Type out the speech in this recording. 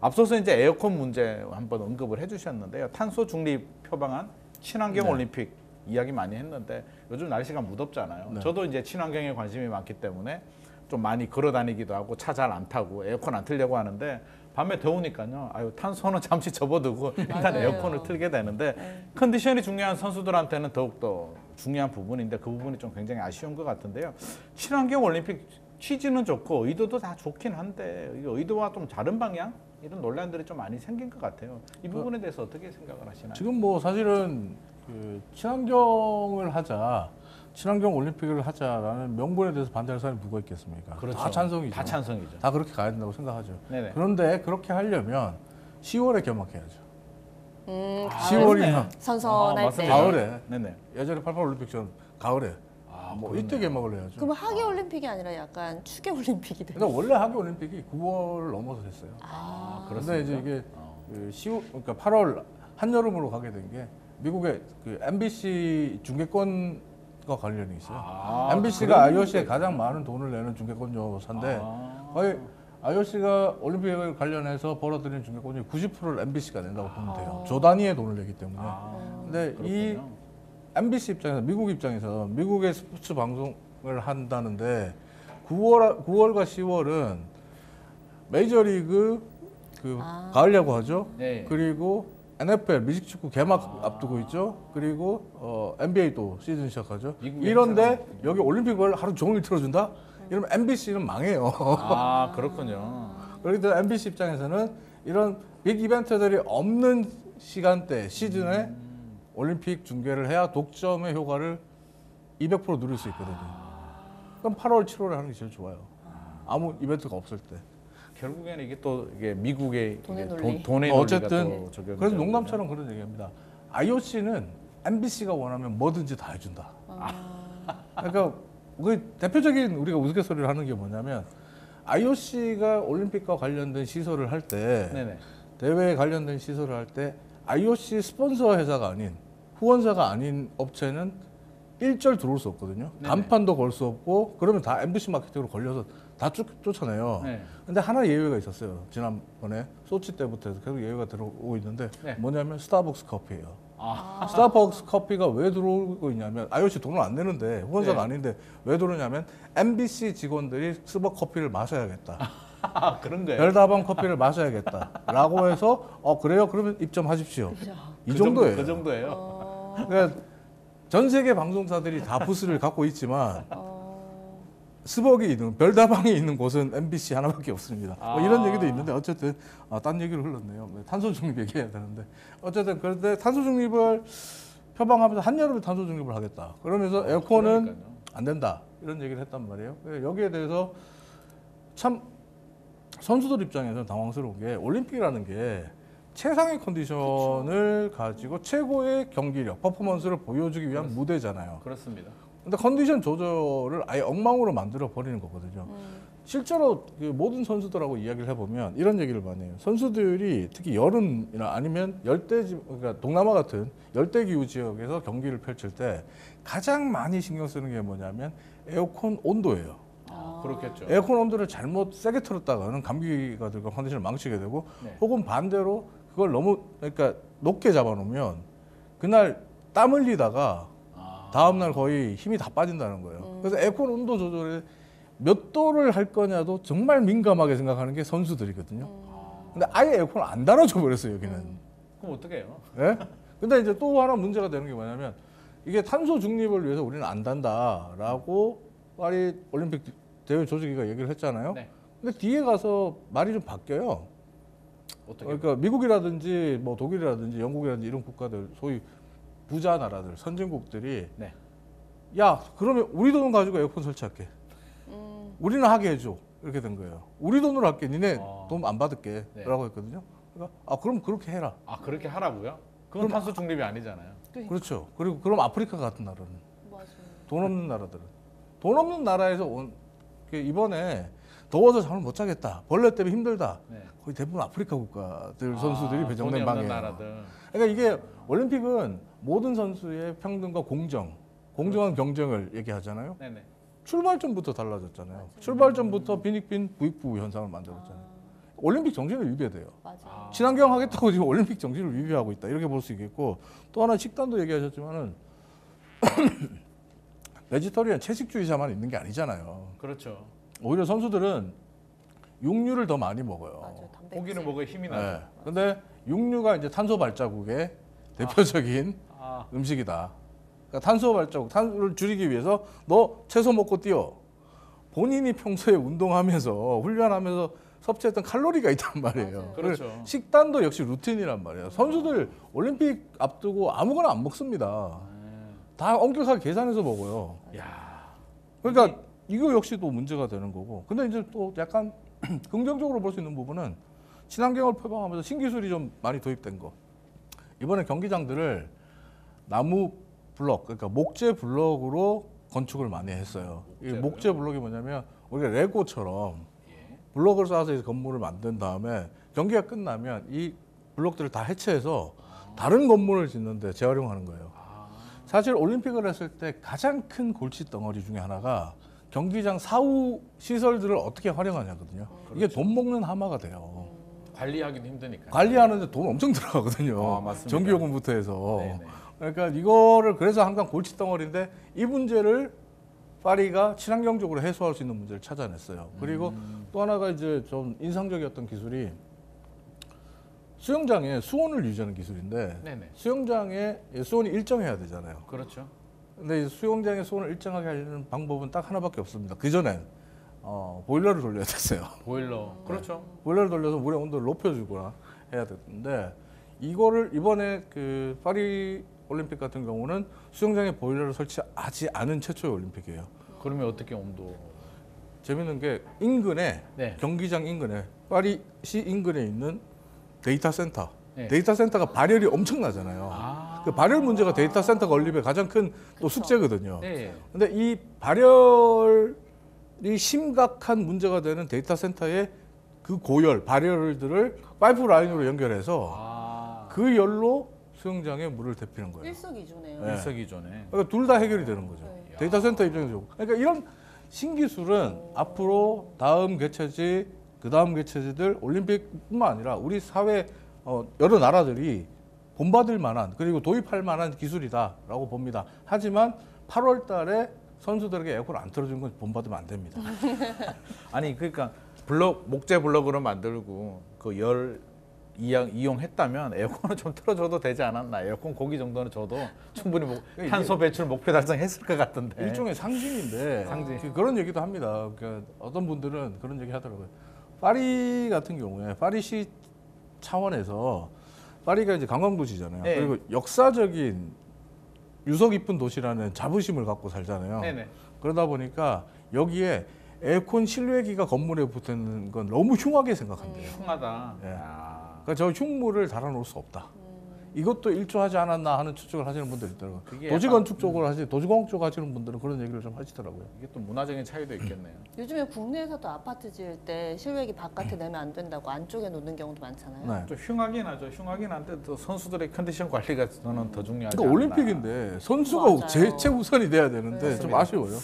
앞서서 이제 에어컨 문제 한번 언급을 해주셨는데요. 탄소 중립 표방한 친환경 네. 올림픽 이야기 많이 했는데 요즘 날씨가 무덥잖아요. 네. 저도 이제 친환경에 관심이 많기 때문에 좀 많이 걸어 다니기도 하고 차 잘 안 타고 에어컨 안 틀려고 하는데 밤에 더우니까요. 아유 탄소는 잠시 접어두고 일단 맞아요. 에어컨을 틀게 되는데 네. 컨디션이 중요한 선수들한테는 더욱더 중요한 부분인데 그 부분이 좀 굉장히 아쉬운 것 같은데요. 친환경 올림픽 취지는 좋고 의도도 다 좋긴 한데 이 의도와 좀 다른 방향 이런 논란들이 좀 많이 생긴 것 같아요. 이 부분에 대해서 어떻게 생각을 하시나요? 지금 뭐 사실은 그 친환경을 하자, 친환경 올림픽을 하자라는 명분에 대해서 반대하는 사람이 누가 있겠습니까? 그렇죠. 다 찬성이죠. 다 찬성이죠. 다 그렇게 가야 된다고 생각하죠. 네네. 그런데 그렇게 하려면 10월에 개막해야죠. 10월이면 선선할 때. 맞습니다. 가을에. 네네. 예전에 88 올림픽처럼 가을에. 뭐 그렇네요. 이때 개막을 해야죠. 그럼 하계 올림픽이 아니라 약간 추계 올림픽이 돼요. 그러니까 원래 하계 올림픽이 9월 넘어서 했어요. 그런데 이제 이게 그 10월, 그러니까 8월 한여름으로 가게 된 게 미국의 그 MBC 중계권과 관련이 있어요. MBC가 IOC에 가장 많은 돈을 내는 중계권료사인데 거의 IOC가 올림픽을 관련해서 벌어들이는 중계권이 90%를 MBC가 낸다고 보면 돼요. 조 단위의 돈을 내기 때문에. 근데 이 MBC 입장에서 미국 입장에서 미국의 스포츠 방송을 한다는데 9월과 10월은 메이저리그 그 가을 야구 하죠. 네. 그리고 NFL 미식축구 개막 앞두고 있죠. 그리고 NBA도 시즌 시작하죠. 이런데 여기 올림픽을 하루 종일 틀어준다? 이러면 MBC는 망해요. 아 그렇군요. 그렇기 때문에 MBC 입장에서는 이런 빅 이벤트들이 없는 시간대 시즌에 올림픽 중계를 해야 독점의 효과를 200% 누릴 수 있거든요. 그럼 8월, 7월에 하는 게 제일 좋아요. 아무 이벤트가 없을 때. 결국에는 이게 또 이게 미국의 돈의 이게 논리. 돈의 논리가 어쨌든 또 적용이 그래서 되는 농담처럼 그런 얘기합니다. IOC는 MBC가 원하면 뭐든지 다 해준다. 그러니까 그 대표적인 우리가 우스갯소리를 하는 게 뭐냐면 IOC가 올림픽과 관련된 시설을 할 때 네네. 대회에 관련된 시설을 할 때 IOC 스폰서 회사가 아닌 후원사가 아닌 업체는 일절 들어올 수 없거든요. 네네. 간판도 걸 수 없고 그러면 다 MBC 마케팅으로 걸려서 다 쫓아내요. 네. 근데 하나 예외가 있었어요. 지난번에 소치 때부터 해서 계속 예외가 들어오고 있는데 네. 뭐냐면 스타벅스 커피예요. 스타벅스 커피가 왜 들어오고 있냐면 IOC 돈을 안 내는데 후원사가 네. 아닌데 왜 들어오냐면 MBC 직원들이 스벅 커피를 마셔야겠다. 아 그런 거예요. 별다방 커피를 마셔야겠다라고 해서 그래요? 그러면 입점하십시오. 이 정도예요. 그 정도예요. 그러니까 전 세계 방송사들이 다 부스를 갖고 있지만 스벅이 있는 별다방이 있는 곳은 MBC 하나밖에 없습니다. 뭐 이런 얘기도 있는데 어쨌든 딴 얘기를 흘렀네요. 탄소 중립 얘기해야 되는데 어쨌든 그런데 탄소 중립을 표방하면서 한여름에 탄소 중립을 하겠다. 그러면서 에어컨은 그러니까요. 안 된다 이런 얘기를 했단 말이에요. 여기에 대해서 참 선수들 입장에서는 당황스러운 게 올림픽이라는 게 최상의 컨디션을 가지고 최고의 경기력, 퍼포먼스를 보여주기 위한 무대잖아요. 그렇습니다. 근데 컨디션 조절을 아예 엉망으로 만들어 버리는 거거든요. 실제로 그 모든 선수들하고 이야기를 해보면 이런 얘기를 많이 해요. 선수들이 특히 여름이나 아니면 그러니까 동남아 같은 열대기후 지역에서 경기를 펼칠 때 가장 많이 신경 쓰는 게 뭐냐면 에어컨 온도예요. 그렇겠죠. 에어컨 온도를 잘못 세게 틀었다가는 감기가 들고 컨디션을 망치게 되고 네. 혹은 반대로 그걸 너무 그러니까 높게 잡아놓으면 그날 땀 흘리다가 다음날 거의 힘이 다 빠진다는 거예요. 그래서 에어컨 온도 조절에 몇 도를 할 거냐도 정말 민감하게 생각하는 게 선수들이거든요. 근데 아예 에어컨을 안 달아줘 버렸어요, 여기는. 그럼 어떻게 해요? 예? 근데 이제 또 하나 문제가 되는 게 뭐냐면 이게 탄소 중립을 위해서 우리는 안 단다라고 파리 올림픽 대회 조직위가 얘기를 했잖아요. 네. 근데 뒤에 가서 말이 좀 바뀌어요. 어떻게? 그러니까 미국이라든지 뭐 독일이라든지 영국이라든지 이런 국가들 소위 부자 나라들 선진국들이 네. 야 그러면 우리 돈 가지고 에어컨 설치할게. 우리는 하게 해줘. 이렇게 된 거예요. 우리 돈으로 할게. 니네 돈 안 받을게. 네. 라고 했거든요. 그러니까 그럼 그렇게 해라. 아 그렇게 하라고요? 그건 탄소 중립이 아니잖아요. 그렇죠. 그리고 그럼 아프리카 같은 나라는 맞아요. 돈 없는 나라들은 돈 없는 나라에서 이번에 더워서 잠을 못 자겠다. 벌레 때문에 힘들다. 네. 거의 대부분 아프리카 국가들 선수들이 돈이 배정된 없는 방이에요. 나라들. 그러니까 이게 올림픽은 모든 선수의 평등과 공정한 경쟁을 얘기하잖아요. 네네. 출발점부터 달라졌잖아요. 출발점부터 빈익빈 부익부 현상을 만들었잖아요. 올림픽 정신을 위배돼요. 맞아. 친환경 하겠다고 지금 올림픽 정신을 위배하고 있다 이렇게 볼 수 있겠고 또 하나 식단도 얘기하셨지만은 베지터리언 채식주의자만 있는 게 아니잖아요. 그렇죠. 오히려 선수들은 육류를 더 많이 먹어요. 맞아. 단백질. 고기는 먹어야 힘이 네. 나죠. 근데 육류가 이제 탄소 발자국의 대표적인 아, 음식이다. 그러니까 탄소 발자국, 탄소를 줄이기 위해서 너 채소 먹고 뛰어. 본인이 평소에 운동하면서 훈련하면서 섭취했던 칼로리가 있단 말이에요. 맞아요. 그렇죠. 식단도 역시 루틴이란 말이에요. 선수들 올림픽 앞두고 아무거나 안 먹습니다. 다 엄격하게 계산해서 먹어요. 야, 그러니까 이거 역시 또 문제가 되는 거고. 근데 이제 또 약간 긍정적으로 볼 수 있는 부분은 친환경을 표방하면서 신기술이 좀 많이 도입된 거. 이번에 경기장들을 나무 블럭, 그러니까 목재 블럭으로 건축을 많이 했어요. 이 목재로요? 목재 블럭이 뭐냐면 우리가 레고처럼 블럭을 쌓아서 이제 건물을 만든 다음에 경기가 끝나면 이 블럭들을 다 해체해서 다른 건물을 짓는데 재활용하는 거예요. 사실 올림픽을 했을 때 가장 큰 골치 덩어리 중에 하나가 경기장 사후 시설들을 어떻게 활용하냐거든요. 이게 돈 먹는 하마가 돼요. 관리하기도 힘드니까. 관리하는데 돈 엄청 들어가거든요. 맞습니다. 전기요금부터 해서. 네네. 그러니까 이거를 그래서 항상 골치 덩어리인데 이 문제를 파리가 친환경적으로 해소할 수 있는 문제를 찾아냈어요. 그리고 또 하나가 이제 좀 인상적이었던 기술이 수영장에 수온을 유지하는 기술인데 네네. 수영장에 수온이 일정해야 되잖아요. 그렇죠. 근데 이 수영장의 수온을 일정하게 하려는 방법은 딱 하나밖에 없습니다. 그 전엔 보일러를 돌려야 됐어요. 보일러. 그렇죠. 보일러를 돌려서 물의 온도를 높여주거나 해야 됐는데 이거를 이번에 그 파리 올림픽 같은 경우는 수영장에 보일러를 설치하지 않은 최초의 올림픽이에요. 그러면 어떻게 온도? 재밌는 게 인근에 네. 경기장 인근에 파리시 인근에 있는 데이터 센터. 네. 데이터 센터가 발열이 엄청나잖아요. 아. 그 발열 문제가 데이터 센터 건립의 가장 큰 또 숙제거든요. 네. 근데 이 발열이 심각한 문제가 되는 데이터 센터의 그 고열, 발열들을 파이프 라인으로 연결해서 아. 그 열로 수영장에 물을 데피는 거예요. 일석이조네요. 네. 일석이조네. 그러니까 둘 다 해결이 되는 거죠. 네. 데이터 센터 입장에서. 그러니까 이런 신기술은 앞으로 다음 개최지, 그 다음 개최지들 올림픽뿐만 아니라 우리 사회 여러 나라들이 본받을 만한 그리고 도입할 만한 기술이다라고 봅니다. 하지만 8월 달에 선수들에게 에어컨 안 틀어준 건 본받으면 안 됩니다. 아니 그러니까 블럭 목재 블럭으로 만들고 그 열 이용했다면 에어컨을 좀 틀어줘도 되지 않았나? 에어컨 고기 정도는 줘도 충분히 탄소 배출 목표 달성했을 것 같은데. 일종의 상징인데 상징. 그런 얘기도 합니다. 그러니까 어떤 분들은 그런 얘기 하더라고요. 파리 같은 경우에 파리시 차원에서 파리가 이제 관광도시잖아요. 네. 그리고 역사적인 유서 깊은 도시라는 자부심을 갖고 살잖아요. 네네. 그러다 보니까 여기에 에어컨 실외기가 건물에 붙는 건 너무 흉하게 생각한대요. 흉하다. 네. 야. 그러니까 저 흉물을 달아놓을 수 없다. 이것도 일조하지 않았나 하는 추측을 하시는 분들이 있더라고요. 그게 도시건축 쪽으로 도시공학 쪽 하시는 분들은 그런 얘기를 좀 하시더라고요. 이게 또 문화적인 차이도 있겠네요. 요즘에 국내에서도 아파트 지을 때 실외기 바깥에 내면 안 된다고 안쪽에 놓는 경우도 많잖아요. 네. 좀 흉하긴 하죠. 흉하긴 한데 또 선수들의 컨디션 관리가 저는 더 중요하지 그러니까 않나. 올림픽인데 선수가 맞아요. 최우선이 돼야 되는데 네. 좀 맞습니다. 아쉬워요.